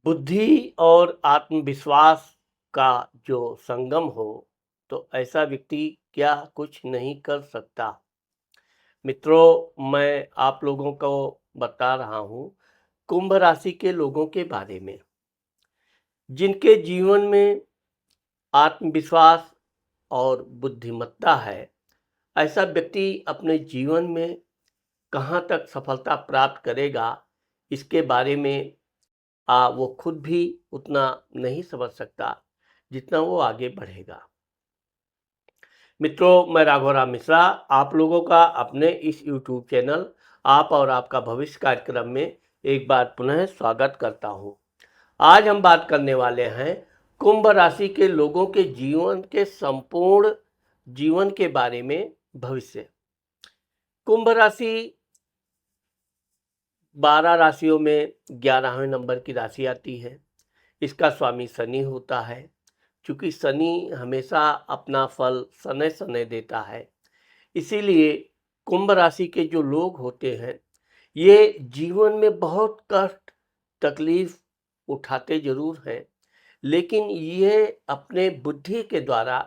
बुद्धि और आत्मविश्वास का जो संगम हो, तो ऐसा व्यक्ति क्या कुछ नहीं कर सकता। मित्रों, मैं आप लोगों को बता रहा हूँ कुंभ राशि के लोगों के बारे में, जिनके जीवन में आत्मविश्वास और बुद्धिमत्ता है। ऐसा व्यक्ति अपने जीवन में कहाँ तक सफलता प्राप्त करेगा, इसके बारे में वो खुद भी उतना नहीं समझ सकता जितना वो आगे बढ़ेगा। मित्रों, मैं राघवराम मिश्रा आप लोगों का अपने इस यूट्यूब चैनल आप और आपका भविष्य कार्यक्रम में एक बार पुनः स्वागत करता हूं। आज हम बात करने वाले हैं कुंभ राशि के लोगों के जीवन के संपूर्ण जीवन के बारे में। भविष्य कुंभ राशि 12 राशियों में 11वें नंबर की राशि आती है। इसका स्वामी शनि होता है। चूंकि शनि हमेशा अपना फल समय समय देता है, इसीलिए कुंभ राशि के जो लोग होते हैं, ये जीवन में बहुत कष्ट तकलीफ उठाते जरूर हैं, लेकिन ये अपने बुद्धि के द्वारा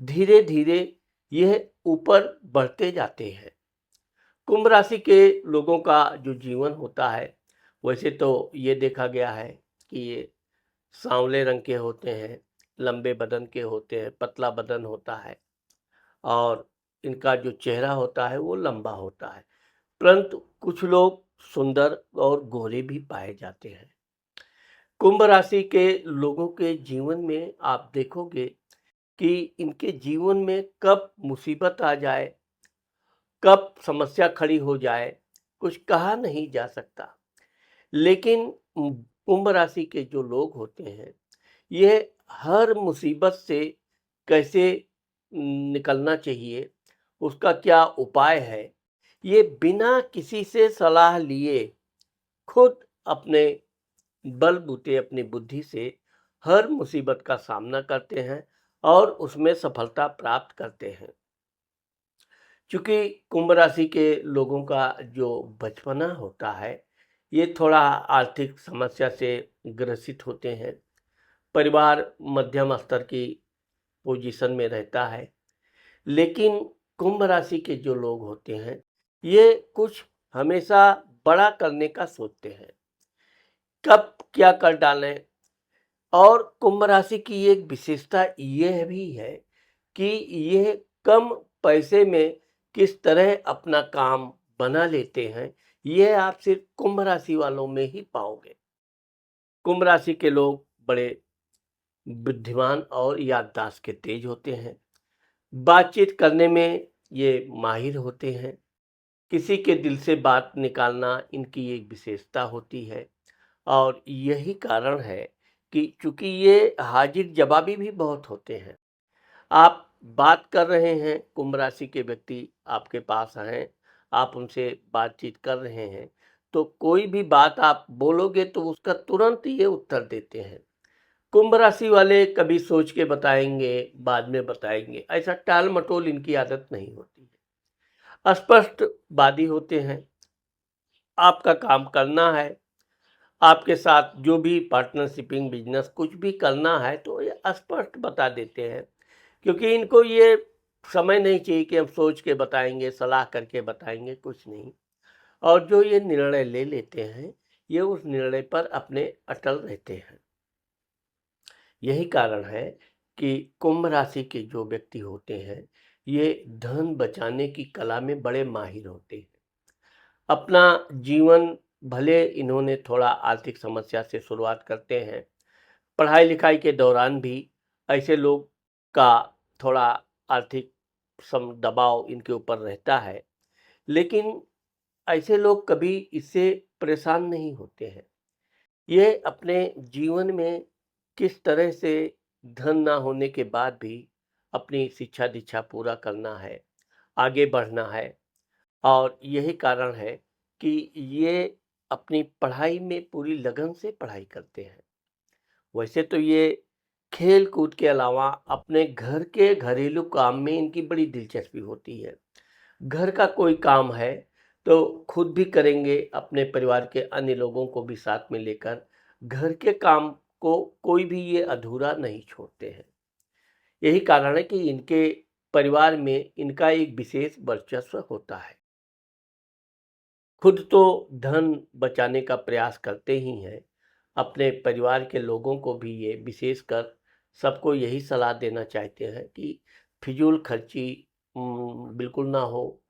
धीरे धीरे यह ऊपर बढ़ते जाते हैं। कुंभ राशि के लोगों का जो जीवन होता है, वैसे तो ये देखा गया है कि ये सांवले रंग के होते हैं, लंबे बदन के होते हैं, पतला बदन होता है और इनका जो चेहरा होता है वो लंबा होता है। परंतु कुछ लोग सुंदर और गोरे भी पाए जाते हैं। कुंभ राशि के लोगों के जीवन में आप देखोगे कि इनके जीवन में कब मुसीबत आ जाए, कब समस्या खड़ी हो जाए, कुछ कहा नहीं जा सकता। लेकिन कुंभ राशि के जो लोग होते हैं, ये हर मुसीबत से कैसे निकलना चाहिए, उसका क्या उपाय है, ये बिना किसी से सलाह लिए खुद अपने बलबूते अपनी बुद्धि से हर मुसीबत का सामना करते हैं और उसमें सफलता प्राप्त करते हैं। चूंकि कुंभ राशि के लोगों का जो बचपना होता है, ये थोड़ा आर्थिक समस्या से ग्रसित होते हैं। परिवार मध्यम स्तर की पोजीशन में रहता है, लेकिन कुंभ राशि के जो लोग होते हैं, ये कुछ हमेशा बड़ा करने का सोचते हैं, कब क्या कर डालें। और कुंभ राशि की एक विशेषता यह भी है कि यह कम पैसे में किस तरह अपना काम बना लेते हैं, यह आप सिर्फ कुंभ राशि वालों में ही पाओगे। कुंभ राशि के लोग बड़े बुद्धिमान और याददाश्त के तेज होते हैं। बातचीत करने में ये माहिर होते हैं। किसी के दिल से बात निकालना इनकी एक विशेषता होती है और यही कारण है कि चूंकि ये हाजिर जवाबी भी बहुत होते हैं। आप बात कर रहे हैं, कुंभ राशि के व्यक्ति आपके पास हैं, आप उनसे बातचीत कर रहे हैं, तो कोई भी बात आप बोलोगे तो उसका तुरंत ये उत्तर देते हैं। कुंभ राशि वाले कभी सोच के बताएंगे, बाद में बताएंगे, ऐसा टाल मटोल इनकी आदत नहीं होती है। स्पष्टवादी होते हैं। आपका काम करना है, आपके साथ जो भी पार्टनरशिपिंग बिजनेस कुछ भी करना है, तो ये स्पष्ट बता देते हैं। क्योंकि इनको ये समय नहीं चाहिए कि हम सोच के बताएंगे, सलाह करके बताएंगे, कुछ नहीं। और जो ये निर्णय ले लेते हैं, ये उस निर्णय पर अपने अटल रहते हैं। यही कारण है कि कुंभ राशि के जो व्यक्ति होते हैं, ये धन बचाने की कला में बड़े माहिर होते हैं। अपना जीवन भले इन्होंने थोड़ा आर्थिक समस्या से शुरुआत करते हैं, पढ़ाई लिखाई के दौरान भी ऐसे लोग का थोड़ा आर्थिक दबाव इनके ऊपर रहता है, लेकिन ऐसे लोग कभी इससे परेशान नहीं होते हैं। ये अपने जीवन में किस तरह से धन ना होने के बाद भी अपनी शिक्षा दीक्षा पूरा करना है, आगे बढ़ना है। और यही कारण है कि ये अपनी पढ़ाई में पूरी लगन से पढ़ाई करते हैं। वैसे तो ये खेल कूद के अलावा अपने घर के घरेलू काम में इनकी बड़ी दिलचस्पी होती है। घर का कोई काम है तो खुद भी करेंगे, अपने परिवार के अन्य लोगों को भी साथ में लेकर घर के काम को कोई भी ये अधूरा नहीं छोड़ते हैं। यही कारण है कि इनके परिवार में इनका एक विशेष वर्चस्व होता है। खुद तो धन बचाने का प्रयास करते ही हैं, अपने परिवार के लोगों को भी ये विशेषकर सबको यही सलाह देना चाहते हैं कि फिजूल खर्ची बिल्कुल ना हो।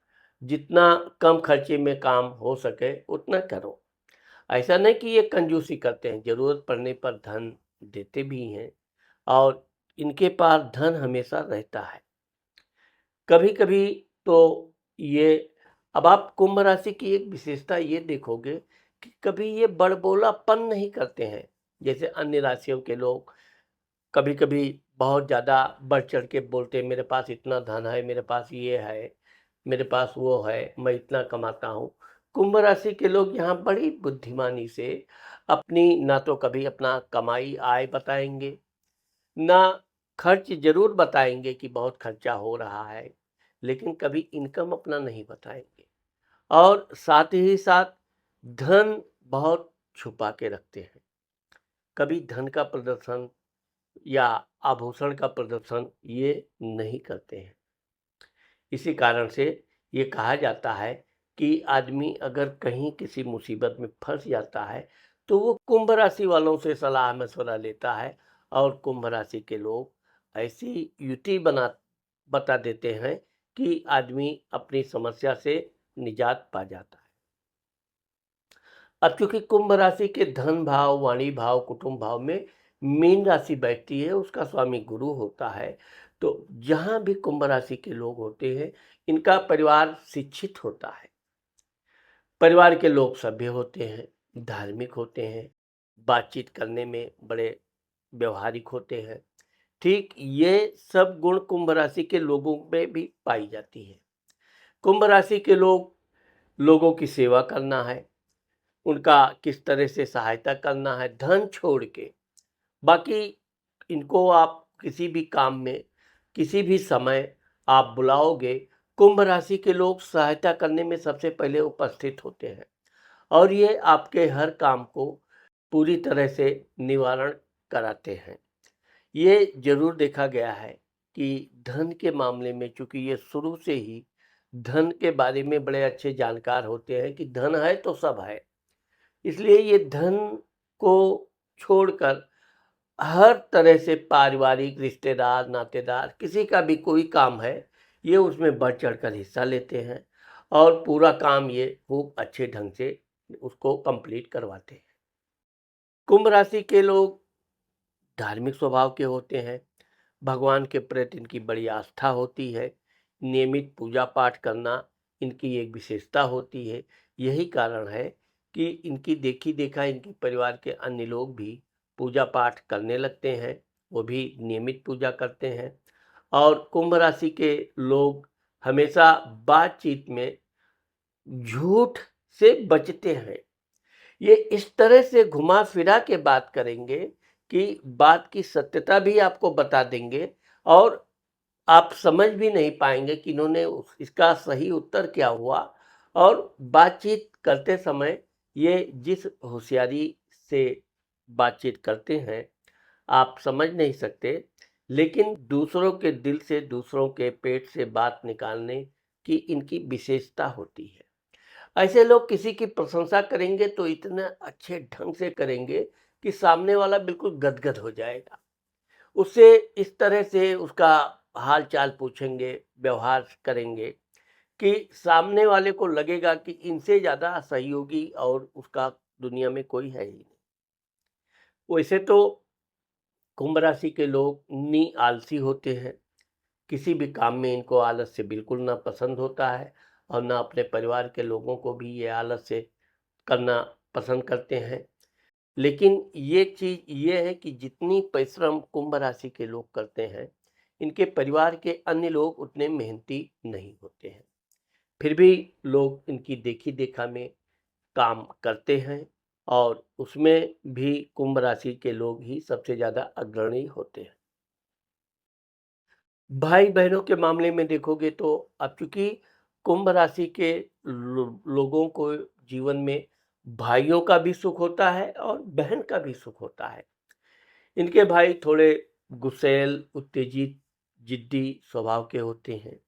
जितना कम खर्चे में काम हो सके उतना करो। ऐसा नहीं कि ये कंजूसी करते हैं, ज़रूरत पड़ने पर धन देते भी हैं और इनके पास धन हमेशा रहता है। कभी-कभी तो ये अब आप कुंभ राशि की एक विशेषता ये देखोगे कि कभी ये बड़बोलापन नहीं करते हैं। जैसे अन्य राशियों के लोग कभी-कभी बहुत ज़्यादा बढ़-चढ़ के बोलते हैं, मेरे पास इतना धन है, मेरे पास ये है, मेरे पास वो है, मैं इतना कमाता हूँ। कुंभ राशि के लोग यहाँ बड़ी बुद्धिमानी से अपनी ना तो कभी अपना कमाई आय बताएँगे, ना खर्च ज़रूर बताएँगे कि बहुत खर्चा हो रहा है, लेकिन कभी इनकम अपना नहीं बताएँगे और साथ ही साथ धन बहुत छुपा के रखते हैं। कभी धन का प्रदर्शन या आभूषण का प्रदर्शन ये नहीं करते हैं। इसी कारण से ये कहा जाता है कि आदमी अगर कहीं किसी मुसीबत में फँस जाता है, तो वो कुंभ राशि वालों से सलाह-मशवरा लेता है और कुंभ राशि के लोग ऐसी युति बता देते हैं कि आदमी अपनी समस्या से निजात पा जाता है। अब चूँकि कुंभ राशि के धन भाव, वाणी भाव, कुटुंब भाव में मीन राशि बैठती है, उसका स्वामी गुरु होता है। तो जहाँ भी कुंभ राशि के लोग होते हैं, इनका परिवार शिक्षित होता है। परिवार के लोग सभ्य होते हैं, धार्मिक होते हैं, बातचीत करने में बड़े व्यावहारिक होते हैं। ठीक ये सब गुण कुंभ राशि के लोगों में भी पाई जाती है। कुंभ राशि के लोगों की सेवा करना है, उनका किस तरह से सहायता करना है धन छोड़ के। बाकी इनको आप किसी भी काम में, किसी भी समय आप बुलाओगे, कुंभ राशि के लोग सहायता करने में सबसे पहले उपस्थित होते हैं और ये आपके हर काम को पूरी तरह से निवारण कराते हैं। ये ज़रूर देखा गया है कि धन के मामले में चूँकि ये शुरू से ही धन के बारे में बड़े अच्छे जानकार होते हैं कि धन है तो सब है। इसलिए ये धन को छोड़कर हर तरह से पारिवारिक, रिश्तेदार, नातेदार किसी का भी कोई काम है, ये उसमें बढ़-चढ़ कर हिस्सा लेते हैं और पूरा काम ये खूब अच्छे ढंग से उसको कंप्लीट करवाते हैं। कुंभ राशि के लोग धार्मिक स्वभाव के होते हैं, भगवान के प्रति इनकी बड़ी आस्था होती है, नियमित पूजा-पाठ करना इनकी एक विशेषता होती है। यही कारण है कि इनकी देखी-देखा इनके परिवार के अन्य लोग भी पूजा-पाठ करने लगते हैं, वो भी नियमित पूजा करते हैं और कुंभ राशि के लोग हमेशा बातचीत में झूठ से बचते हैं। ये इस तरह से घुमा-फिरा के बात करेंगे कि बात की सत्यता भी आपको बता देंगे और आप समझ भी नहीं पाएँगे कि इन्होंने उस इसका सही उत्तर क्या हुआ और बातचीत करते समय ये जिस होशियारी से बातचीत करते हैं, आप समझ नहीं सकते, लेकिन दूसरों के दिल से, दूसरों के पेट से बात निकालने की इनकी विशेषता होती है। ऐसे लोग किसी की प्रशंसा करेंगे तो इतने अच्छे ढंग से करेंगे कि सामने वाला बिल्कुल गदगद हो जाएगा। उससे इस तरह से उसका हाल-चाल पूछेंगे, व्यवहार करेंगे कि सामने वाले को लगेगा कि इनसे ज़्यादा सहयोगी और उसका दुनिया में कोई है ही नहीं। वैसे तो कुंभ राशि के लोग आलसी होते हैं। किसी भी काम में इनको आलस से बिल्कुल ना पसंद होता है और ना अपने परिवार के लोगों को भी ये आलस से करना पसंद करते हैं। लेकिन ये चीज़ ये है कि जितनी परिश्रम कुंभ राशि के लोग करते हैं, इनके परिवार के अन्य लोग उतने मेहनती नहीं होते हैं। फिर भी लोग इनकी देखी-देखा में काम करते हैं और उसमें भी कुंभ राशि के लोग ही सबसे ज़्यादा अग्रणी होते हैं। भाई-बहनों के मामले में देखोगे तो अब चूँकि कुंभ राशि के लोगों को जीवन में भाइयों का भी सुख होता है और बहन का भी सुख होता है। इनके भाई थोड़े गुस्सैल, उत्तेजित, जिद्दी स्वभाव के होते हैं,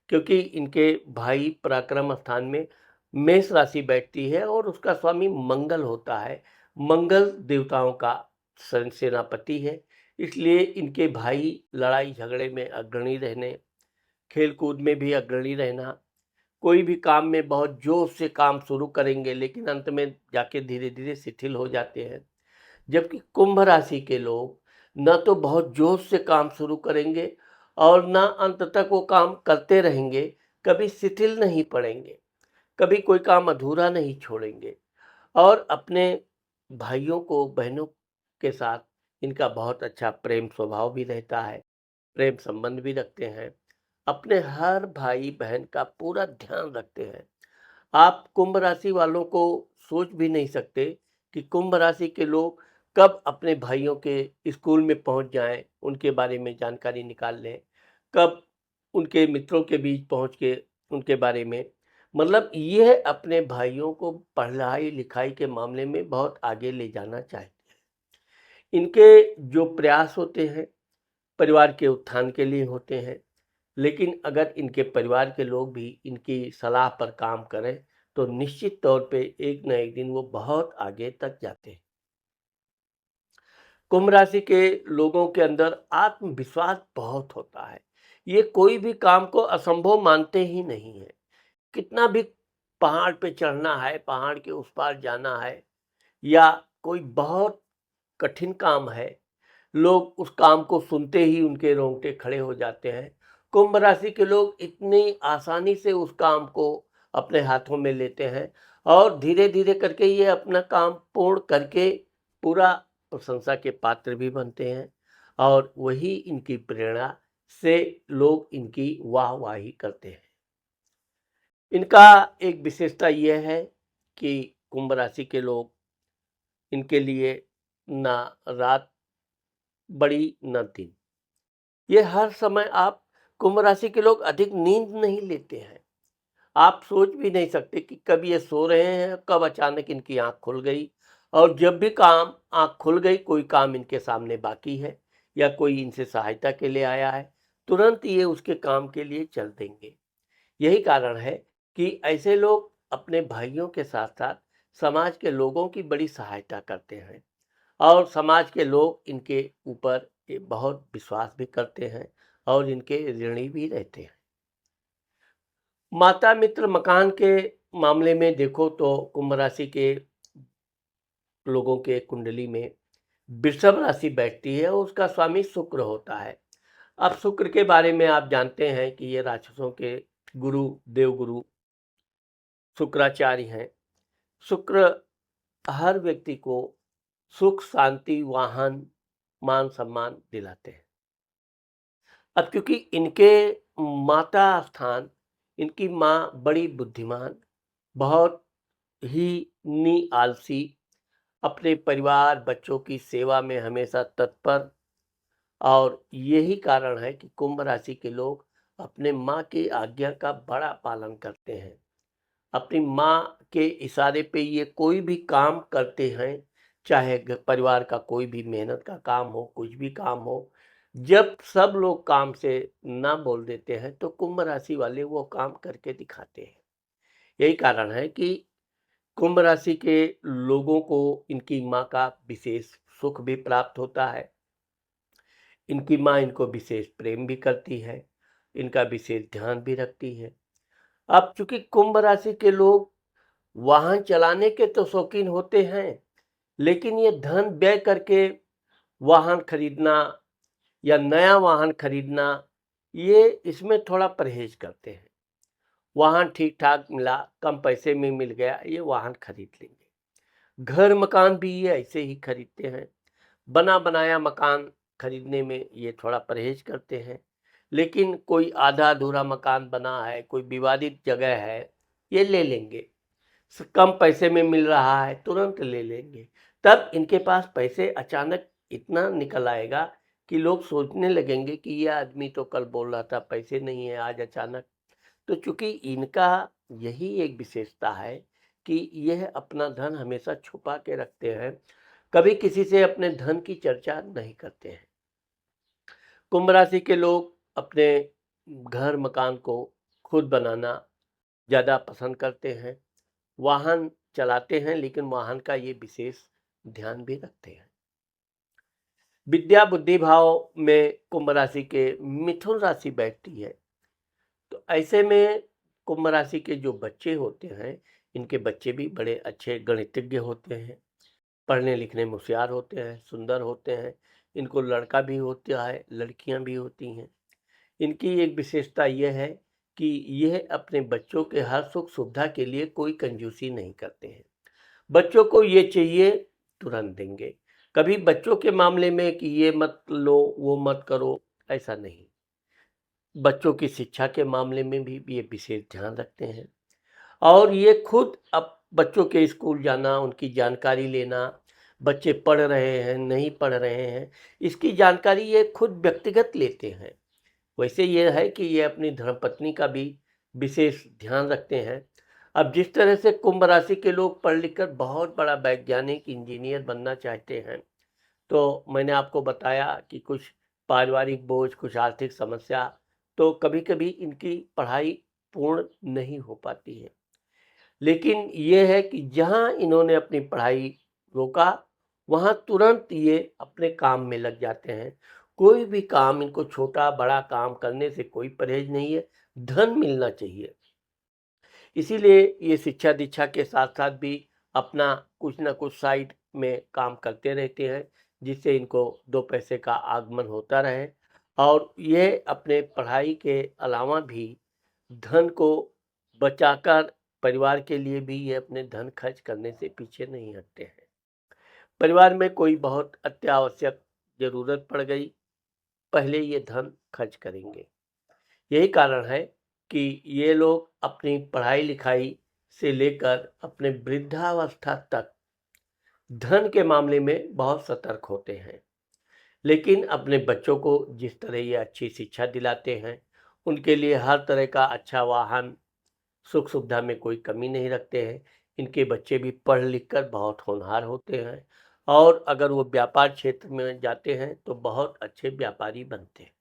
क्योंकि इनके भाई पराक्रम स्थान में मेष राशि बैठती है और उसका स्वामी मंगल होता है। मंगल देवताओं का सेनापति है, इसलिए इनके भाई लड़ाई झगड़े में अग्रणी रहने, खेल कूद में भी अग्रणी रहना, कोई भी काम में बहुत जोश से काम शुरू करेंगे लेकिन अंत में जाके धीरे धीरे शिथिल हो जाते हैं। जबकि कुंभ राशि के लोग न तो बहुत जोश से काम शुरू करेंगे और न अंत तक वो काम करते रहेंगे, कभी शिथिल नहीं पड़ेंगे, कभी कोई काम अधूरा नहीं छोड़ेंगे और अपने भाइयों को बहनों के साथ इनका बहुत अच्छा प्रेम स्वभाव भी रहता है, प्रेम संबंध भी रखते हैं, अपने हर भाई बहन का पूरा ध्यान रखते हैं। आप कुंभ राशि वालों को सोच भी नहीं सकते कि कुंभ राशि के लोग कब अपने भाइयों के स्कूल में पहुंच जाएं, उनके बारे में जानकारी निकाल लें, कब उनके मित्रों के बीच पहुंच के उनके बारे में, मतलब ये अपने भाइयों को पढ़ाई लिखाई के मामले में बहुत आगे ले जाना चाहते हैं। इनके जो प्रयास होते हैं परिवार के उत्थान के लिए होते हैं, लेकिन अगर इनके परिवार के लोग भी इनकी सलाह पर काम करें तो निश्चित तौर पे एक न एक दिन वो बहुत आगे तक जाते हैं। कुंभ राशि के लोगों के अंदर आत्मविश्वास बहुत होता है। ये कोई भी काम को असंभव मानते ही नहीं है। कितना भी पहाड़ पे चढ़ना है, पहाड़ के उस पार जाना है या कोई बहुत कठिन काम है, लोग उस काम को सुनते ही उनके रोंगटे खड़े हो जाते हैं। कुंभ राशि के लोग इतनी आसानी से उस काम को अपने हाथों में लेते हैं और धीरे-धीरे करके ये अपना काम पूर्ण करके पूरा प्रशंसा के पात्र भी बनते हैं और वही इनकी प्रेरणा से लोग इनकी वाहवाही करते हैं। इनका एक विशेषता ये है कि कुंभ राशि के लोग इनके लिए ना रात बड़ी न दिन। ये हर समय आप कुंभ राशि के लोग अधिक नींद नहीं लेते हैं। आप सोच भी नहीं सकते कि कब ये सो रहे हैं, कब अचानक इनकी आँख खुल गई और जब भी काम आँख खुल गई, कोई काम इनके सामने बाकी है या कोई इनसे सहायता के लिए आया है, तुरंत ये उसके काम के लिए चल देंगे। यही कारण है कि ऐसे लोग अपने भाइयों के साथ-साथ समाज के लोगों की बड़ी सहायता करते हैं और समाज के लोग इनके ऊपर बहुत विश्वास भी करते हैं और इनके ऋणी भी रहते हैं। माता मित्र मकान के मामले में देखो तो कुंभ राशि के लोगों के कुंडली में वृषभ राशि बैठती है और उसका स्वामी शुक्र होता है। अब शुक्र के बारे में आप जानते हैं कि ये राक्षसों के गुरु, देवगुरु शुक्राचार्य हैं। शुक्र हर व्यक्ति को सुख, शांति, वाहन, मान सम्मान दिलाते हैं। अब क्योंकि इनके माता स्थान, इनकी माँ बड़ी बुद्धिमान, बहुत ही आलसी, अपने परिवार बच्चों की सेवा में हमेशा तत्पर और यही कारण है कि कुंभ राशि के लोग अपने माँ की आज्ञा का बड़ा पालन करते हैं। अपनी माँ के इशारे पे ये कोई भी काम करते हैं, चाहे परिवार का कोई भी मेहनत का काम हो, कुछ भी काम हो, जब सब लोग काम से ना बोल देते हैं तो कुंभ राशि वाले वो काम करके दिखाते हैं। यही कारण है कि कुंभ राशि के लोगों को इनकी माँ का विशेष सुख भी प्राप्त होता है। इनकी माँ इनको विशेष प्रेम भी करती है, इनका विशेष ध्यान भी रखती है। अब चूंकि कुंभ राशि के लोग वाहन चलाने के तो शौकीन होते हैं, लेकिन ये धन व्यय करके वाहन खरीदना या नया वाहन खरीदना, ये इसमें थोड़ा परहेज करते हैं। वाहन ठीक-ठाक मिला, कम पैसे में मिल गया, ये वाहन खरीद लेंगे। घर मकान भी ये ऐसे ही खरीदते हैं। बना-बनाया मकान खरीदने में ये थोड़ा परहेज करते हैं। लेकिन कोई आधा-अधूरा मकान बना है, कोई विवादित जगह है, ये ले लेंगे। कम पैसे में मिल रहा है, तुरंत ले लेंगे। तब इनके पास पैसे अचानक इतना निकल आएगा कि लोग सोचने लगेंगे कि ये आदमी तो कल बोल रहा था पैसे नहीं है, आज अचानक। तो चूंकि इनका यही एक विशेषता है कि यह अपना धन हमेशा छुपा के रखते हैं, कभी किसी से अपने धन की चर्चा नहीं करते हैं। कुंभ राशि के लोग अपने घर मकान को खुद बनाना ज़्यादा पसंद करते हैं। वाहन चलाते हैं, लेकिन वाहन का ये विशेष ध्यान भी रखते हैं। विद्या बुद्धि भाव में कुंभ राशि के मिथुन राशि बैठती है। तो ऐसे में कुंभ राशि के जो बच्चे होते हैं, इनके बच्चे भी बड़े अच्छे गणितज्ञ होते हैं, पढ़ने लिखने में होशियार होते हैं, सुंदर होते हैं। इनको लड़का भी होता है, लड़कियां भी होती हैं। इनकी एक विशेषता यह है कि यह अपने बच्चों के हर सुख सुविधा के लिए कोई कंजूसी नहीं करते हैं। बच्चों को ये चाहिए, तुरंत देंगे। कभी बच्चों के मामले में कि ये मत लो, वो मत करो, ऐसा नहीं। बच्चों की शिक्षा के मामले में भी ये विशेष ध्यान रखते हैं, और ये खुद अब बच्चों के स्कूल जाना, उनकी जानकारी लेना, बच्चे पढ़ रहे हैं, नहीं पढ़ रहे हैं, इसकी जानकारी ये खुद व्यक्तिगत लेते हैं। वैसे ये है कि ये अपनी धर्मपत्नी का भी विशेष ध्यान रखते हैं। अब जिस तरह से कुंभ राशि के लोग पढ़ लिख कर बहुत बड़ा वैज्ञानिक, इंजीनियर बनना चाहते हैं, तो मैंने आपको बताया कि कुछ पारिवारिक बोझ, कुछ आर्थिक समस्या, तो कभी-कभी इनकी पढ़ाई पूर्ण नहीं हो पाती है। लेकिन ये है कि जहाँ इन्होंने अपनी पढ़ाई रोका, वहाँ तुरंत ये अपने काम में लग जाते हैं। कोई भी काम, इनको छोटा-बड़ा काम करने से कोई परहेज नहीं है, धन मिलना चाहिए। इसीलिए ये शिक्षा-दीक्षा के साथ-साथ भी अपना कुछ न कुछ साइड में काम करते रहते हैं, जिससे इनको 2 पैसे का आगमन होता रहे, और ये अपने पढ़ाई के अलावा भी धन को बचाकर परिवार के लिए भी ये अपने धन खर्च करने से पीछे नहीं हटते हैं। परिवार में कोई बहुत अत्यावश्यक ज़रूरत पड़ गई, पहले ये धन खर्च करेंगे। यही कारण है कि ये लोग अपनी पढ़ाई-लिखाई से लेकर अपने वृद्धावस्था तक धन के मामले में बहुत सतर्क होते हैं। लेकिन अपने बच्चों को जिस तरह ये अच्छी शिक्षा दिलाते हैं, उनके लिए हर तरह का अच्छा वाहन, सुख सुविधा में कोई कमी नहीं रखते हैं। इनके बच्चे भी पढ़ लिख कर बहुत होनहार होते हैं, और अगर वो व्यापार क्षेत्र में जाते हैं तो बहुत अच्छे व्यापारी बनते हैं।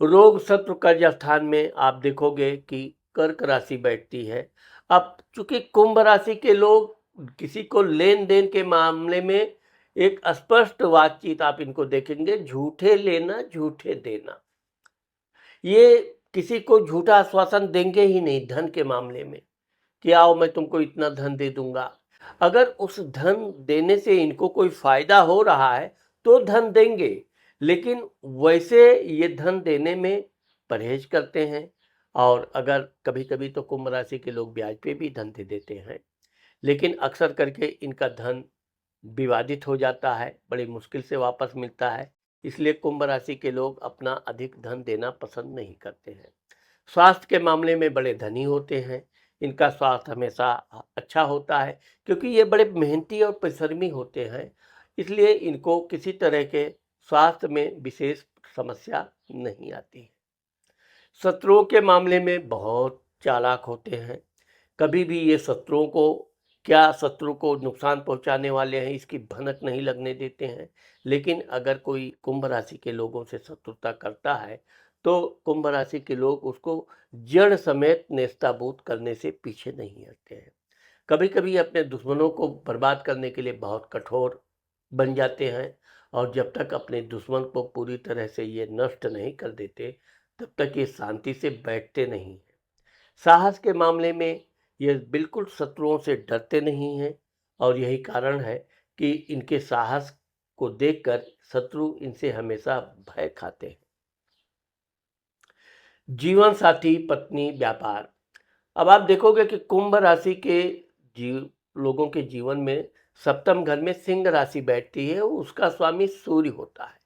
रोग शत्रु कर्ज स्थान में आप देखोगे कि कर्क राशि बैठती है। अब चूंकि कुंभ राशि के लोग किसी को लेन देन के मामले में एक स्पष्ट बातचीत आप इनको देखेंगे, झूठे लेना झूठे देना। ये किसी को झूठा आश्वासन देंगे ही नहीं धन के मामले में, कि आओ मैं तुमको इतना धन दे दूंगा। अगर उस धन देने से इनको कोई फायदा हो रहा है तो धन देंगे, लेकिन वैसे ये धन देने में परहेज करते हैं। और अगर कभी कभी तो कुंभ राशि के लोग ब्याज पे भी धन दे देते हैं, लेकिन अक्सर करके इनका धन विवादित हो जाता है, बड़ी मुश्किल से वापस मिलता है। इसलिए कुंभ राशि के लोग अपना अधिक धन देना पसंद नहीं करते हैं। स्वास्थ्य के मामले में बड़े धनी होते हैं। इनका स्वास्थ्य हमेशा अच्छा होता है, क्योंकि ये बड़े मेहनती और परिश्रमी होते हैं। इसलिए इनको किसी तरह के स्वास्थ्य में विशेष समस्या नहीं आती है। शत्रुओं के मामले में बहुत चालाक होते हैं। कभी भी ये शत्रुओं को, क्या शत्रु को नुकसान पहुंचाने वाले हैं, इसकी भनक नहीं लगने देते हैं। लेकिन अगर कोई कुंभ राशि के लोगों से शत्रुता करता है, तो कुंभ राशि के लोग उसको जड़ समेत नेस्ताभूत करने से पीछे नहीं हटते हैं। कभी कभी अपने दुश्मनों को बर्बाद करने के लिए बहुत कठोर बन जाते हैं, और जब तक अपने दुश्मन को पूरी तरह से ये नष्ट नहीं कर देते, तब तक ये शांति से बैठते नहीं हैं। साहस के मामले में ये बिल्कुल शत्रुओं से डरते नहीं हैं, और यही कारण है कि इनके साहस को देखकर शत्रु इनसे हमेशा भय खाते हैं। जीवन साथी, पत्नी, व्यापार। अब आप देखोगे कि कुंभ राशि के जीव लोगों के जीवन में सप्तम घर में सिंह राशि बैठती है, उसका स्वामी सूर्य होता है।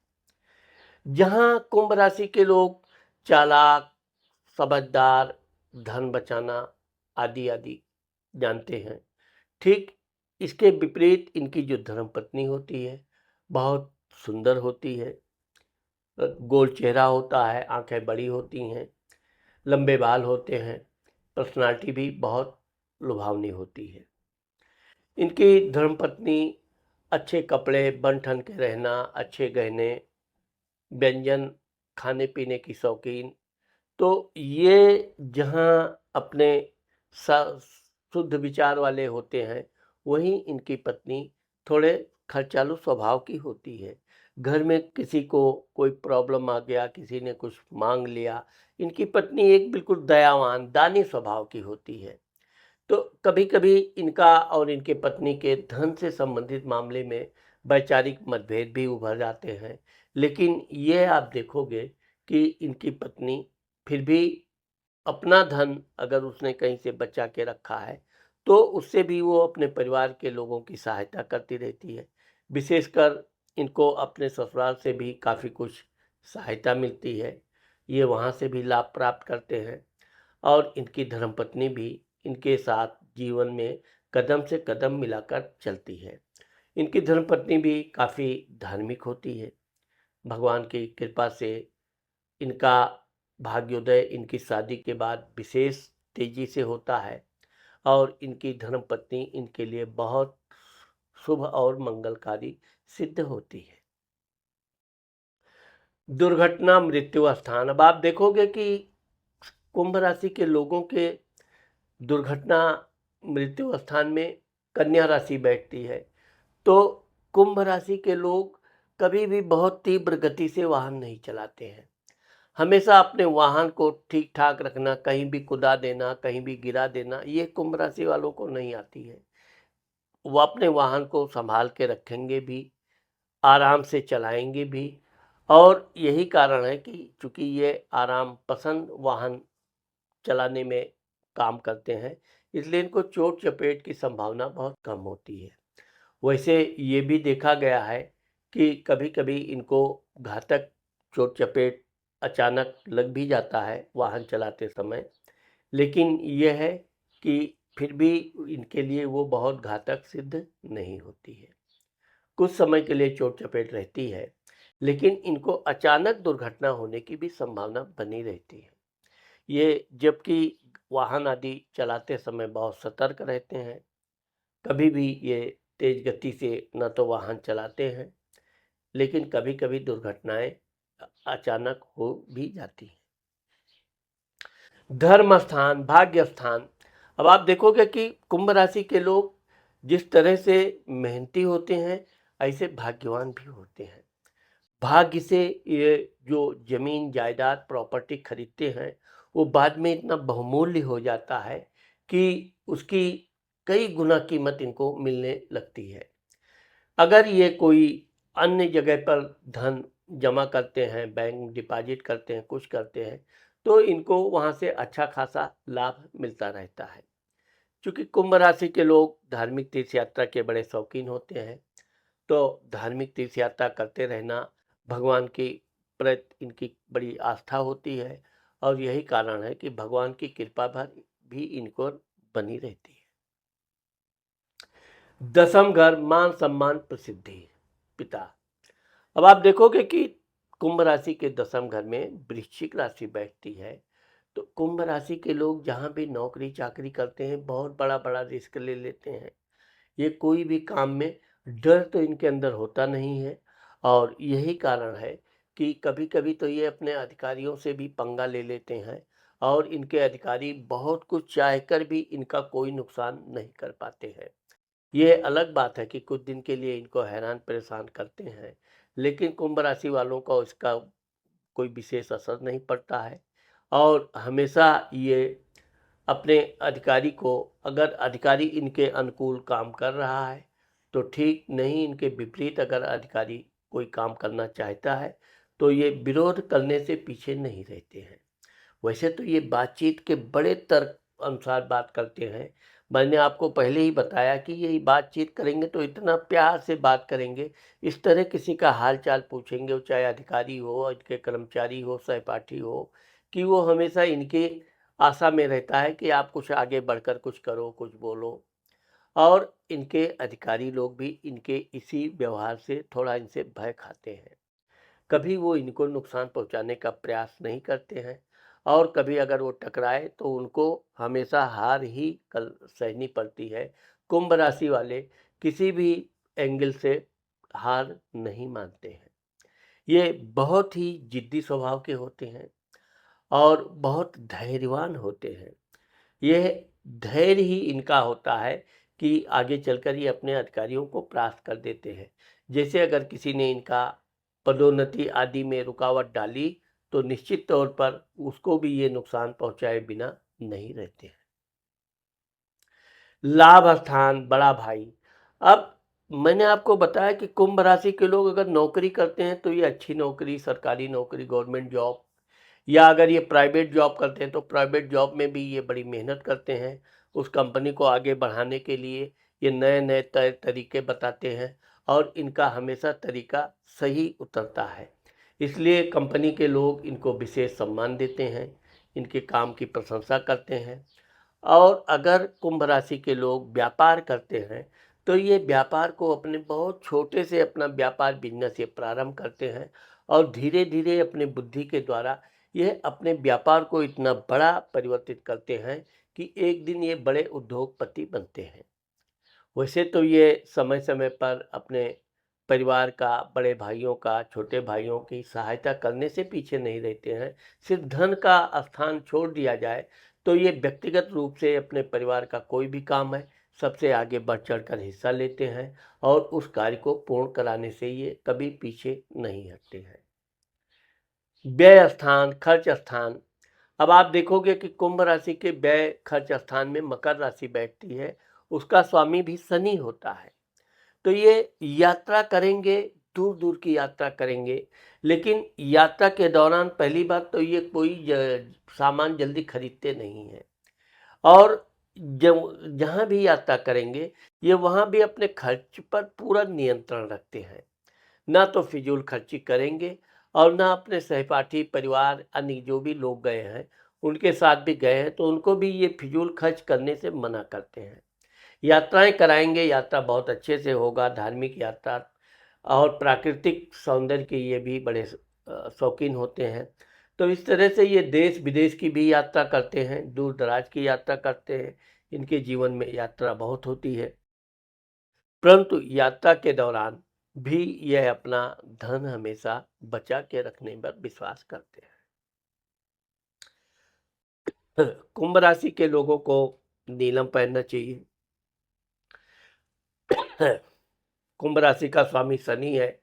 जहाँ कुंभ राशि के लोग चालाक, समझदार, धन बचाना आदि आदि जानते हैं, ठीक इसके विपरीत इनकी जो धर्मपत्नी होती है, बहुत सुंदर होती है। गोल चेहरा होता है, आंखें बड़ी होती हैं, लंबे बाल होते हैं, पर्सनालिटी भी बहुत लुभावनी होती है। इनकी धर्मपत्नी अच्छे कपड़े, बन-ठन के रहना, अच्छे गहने, व्यंजन, खाने-पीने की शौकीन, तो ये जहाँ अपने स शुद्ध विचार वाले होते हैं, वहीं इनकी पत्नी थोड़े खर्चालू स्वभाव की होती है। घर में किसी को कोई प्रॉब्लम आ गया, किसी ने कुछ माँग लिया, इनकी पत्नी एक बिल्कुल दयावान, दानी स्वभाव की होती है। तो कभी-कभी इनका और इनके पत्नी के धन से संबंधित मामले में वैचारिक मतभेद भी उभर जाते हैं। लेकिन ये आप देखोगे कि इनकी पत्नी फिर भी अपना धन अगर उसने कहीं से बचा के रखा है, तो उससे भी वो अपने परिवार के लोगों की सहायता करती रहती है। विशेषकर इनको अपने ससुराल से भी काफ़ी कुछ सहायता मिलती है। ये वहाँ से भी लाभ प्राप्त करते हैं और इनकी धर्मपत्नी भी इनके साथ जीवन में कदम से कदम मिलाकर चलती है। इनकी धर्मपत्नी भी काफ़ी धार्मिक होती है। भगवान की कृपा से इनका भाग्योदय इनकी शादी के बाद विशेष तेजी से होता है और इनकी धर्मपत्नी इनके लिए बहुत शुभ और मंगलकारी सिद्ध होती है। दुर्घटना मृत्यु स्थान, अब आप देखोगे कि कुंभ राशि के लोगों के दुर्घटना मृत्यु स्थान में कन्या राशि बैठती है। तो कुंभ राशि के लोग कभी भी बहुत तीव्र गति से वाहन नहीं चलाते हैं। हमेशा अपने वाहन को ठीक ठाक रखना, कहीं भी कुदा देना, कहीं भी गिरा देना, ये कुंभ राशि वालों को नहीं आती है। वो अपने वाहन को संभाल के रखेंगे भी, आराम से चलाएंगे भी और यही कारण है कि चूंकि ये आराम पसंद वाहन चलाने में काम करते हैं, इसलिए इनको चोट चपेट की संभावना बहुत कम होती है। वैसे ये भी देखा गया है कि कभी-कभी इनको घातक चोट चपेट अचानक लग भी जाता है वाहन चलाते समय, लेकिन ये है कि फिर भी इनके लिए वो बहुत घातक सिद्ध नहीं होती है। कुछ समय के लिए चोट चपेट रहती है, लेकिन इनको अचानक दुर्घटना होने की भी संभावना बनी रहती है। ये जबकि वाहन आदि चलाते समय बहुत सतर्क रहते हैं, कभी भी ये तेज गति से न तो वाहन चलाते हैं, लेकिन कभी-कभी दुर्घटनाएं अचानक हो भी जाती हैं। धर्म स्थान, भाग्य स्थान, अब आप देखोगे कि कुंभ राशि के लोग जिस तरह से मेहनती होते हैं, ऐसे भाग्यवान भी होते हैं। भाग्य से ये जो ज़मीन जायदाद प्रॉपर्टी खरीदते हैं, वो बाद में इतना बहुमूल्य हो जाता है कि उसकी कई गुना कीमत इनको मिलने लगती है। अगर ये कोई अन्य जगह पर धन जमा करते हैं, बैंक डिपॉजिट करते हैं, कुछ करते हैं, तो इनको वहाँ से अच्छा खासा लाभ मिलता रहता है। चूँकि कुंभ राशि के लोग धार्मिक तीर्थ यात्रा के बड़े शौकीन होते हैं, तो धार्मिक तीर्थ यात्रा करते रहना, भगवान के प्रति इनकी बड़ी आस्था होती है और यही कारण है कि भगवान की कृपा भर भी इनको बनी रहती है। दसम घर, मान सम्मान प्रसिद्धि, पिता, अब आप देखोगे कि कुंभ राशि के दसम घर में वृश्चिक राशि बैठती है। तो कुंभ राशि के लोग जहाँ भी नौकरी चाकरी करते हैं, बहुत बड़ा बड़ा रिस्क ले लेते हैं। ये कोई भी काम में डर तो इनके अंदर होता नहीं है और यही कारण है कि कभी-कभी तो ये अपने अधिकारियों से भी पंगा ले लेते हैं और इनके अधिकारी बहुत कुछ चाहकर भी इनका कोई नुकसान नहीं कर पाते हैं। ये अलग बात है कि कुछ दिन के लिए इनको हैरान परेशान करते हैं, लेकिन कुंभ राशि वालों को इसका कोई विशेष असर नहीं पड़ता है और हमेशा ये अपने अधिकारी को, अगर अधिकारी इनके अनुकूल काम कर रहा है तो ठीक, नहीं इनके विपरीत अगर अधिकारी कोई काम करना चाहता है तो ये विरोध करने से पीछे नहीं रहते हैं। वैसे तो ये बातचीत के बड़े तर्क अनुसार बात करते हैं। मैंने आपको पहले ही बताया कि ये बातचीत करेंगे तो इतना प्यार से बात करेंगे, इस तरह किसी का हाल-चाल पूछेंगे, वो चाहे अधिकारी हो, इनके कर्मचारी हो, सहपाठी हो, कि वो हमेशा इनके आशा में रहता है कि आप कुछ आगे बढ़कर कुछ करो, कुछ बोलो और इनके अधिकारी लोग भी इनके इसी व्यवहार से थोड़ा इनसे भय खाते हैं। कभी वो इनको नुकसान पहुँचाने का प्रयास नहीं करते हैं और कभी अगर वो टकराए तो उनको हमेशा हार ही कल सहनी पड़ती है। कुंभ राशि वाले किसी भी एंगल से हार नहीं मानते हैं। ये बहुत ही जिद्दी स्वभाव के होते हैं और बहुत धैर्यवान होते हैं। यह धैर्य ही इनका होता है कि आगे चलकर ये अपने अधिकारियों को परास्त कर देते हैं। जैसे अगर किसी ने इनका पदोन्नति आदि में रुकावट डाली तो निश्चित तौर पर उसको भी ये नुकसान पहुंचाए बिना नहीं रहते हैं। लाभ स्थान बड़ा भाई। अब मैंने आपको बताया कि कुंभ राशि के लोग अगर नौकरी करते हैं तो ये अच्छी नौकरी, सरकारी नौकरी, गवर्नमेंट जॉब, या अगर ये प्राइवेट जॉब करते हैं तो प्राइवेट जॉब में भी ये बड़ी मेहनत करते हैं। उस कंपनी को आगे बढ़ाने के लिए ये नए नए तरीके बताते हैं और इनका हमेशा तरीका सही उतरता है। इसलिए कंपनी के लोग इनको विशेष सम्मान देते हैं, इनके काम की प्रशंसा करते हैं। और अगर कुंभ राशि के लोग व्यापार करते हैं तो ये व्यापार को अपने बहुत छोटे से अपना व्यापार बिजनेस ये प्रारंभ करते हैं और धीरे धीरे अपने बुद्धि के द्वारा यह अपने व्यापार को इतना बड़ा परिवर्तित करते हैं कि एक दिन ये बड़े उद्योगपति बनते हैं। वैसे तो ये समय समय पर अपने परिवार का, बड़े भाइयों का, छोटे भाइयों की सहायता करने से पीछे नहीं रहते हैं। सिर्फ धन का स्थान छोड़ दिया जाए तो ये व्यक्तिगत रूप से अपने परिवार का कोई भी काम है सबसे आगे बढ़ चढ़ कर हिस्सा लेते हैं और उस कार्य को पूर्ण कराने से ये कभी पीछे नहीं हटते हैं। व्यय स्थान, खर्च स्थान। अब आप देखोगे कि कुंभ राशि के व्यय खर्च स्थान में मकर राशि बैठती है, उसका स्वामी भी शनि होता है। तो ये यात्रा करेंगे, दूर दूर की यात्रा करेंगे, लेकिन यात्रा के दौरान पहली बात तो ये कोई सामान जल्दी खरीदते नहीं हैं और जब जहाँ भी यात्रा करेंगे ये वहाँ भी अपने खर्च पर पूरा नियंत्रण रखते हैं। ना तो फिजूल खर्ची करेंगे और ना अपने सहपाठी, परिवार, अन्य जो भी लोग गए हैं उनके साथ भी गए हैं तो उनको भी ये फिजूल खर्च करने से मना करते हैं। यात्राएं कराएंगे, यात्रा बहुत अच्छे से होगा, धार्मिक यात्रा और प्राकृतिक सौंदर्य के ये भी बड़े शौकीन होते हैं। तो इस तरह से ये देश विदेश की भी यात्रा करते हैं, दूर दराज की यात्रा करते हैं। इनके जीवन में यात्रा बहुत होती है, परंतु यात्रा के दौरान भी यह अपना धन हमेशा बचा के रखने पर विश्वास करते हैं। कुंभ राशि के लोगों को नीलम पहनना चाहिए। कुंभ राशि का स्वामी शनि है,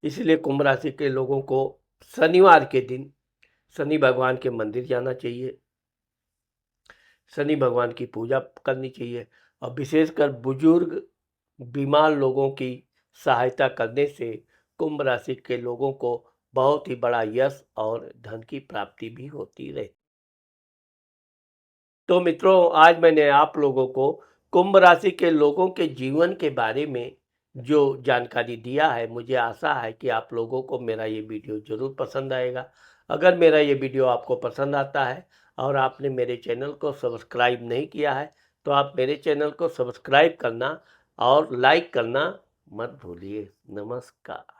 इसलिए कुंभ राशि के लोगों को शनिवार के दिन शनि भगवान के मंदिर जाना चाहिए, शनि भगवान की पूजा करनी चाहिए और विशेषकर बुजुर्ग बीमार लोगों की सहायता करने से कुंभ राशि के लोगों को बहुत ही बड़ा यश और धन की प्राप्ति भी होती रहे। तो मित्रों, आज मैंने आप लोगों को कुंभ राशि के लोगों के जीवन के बारे में जो जानकारी दिया है, मुझे आशा है कि आप लोगों को मेरा ये वीडियो ज़रूर पसंद आएगा। अगर मेरा ये वीडियो आपको पसंद आता है और आपने मेरे चैनल को सब्सक्राइब नहीं किया है तो आप मेरे चैनल को सब्सक्राइब करना और लाइक करना मत भूलिए। नमस्कार।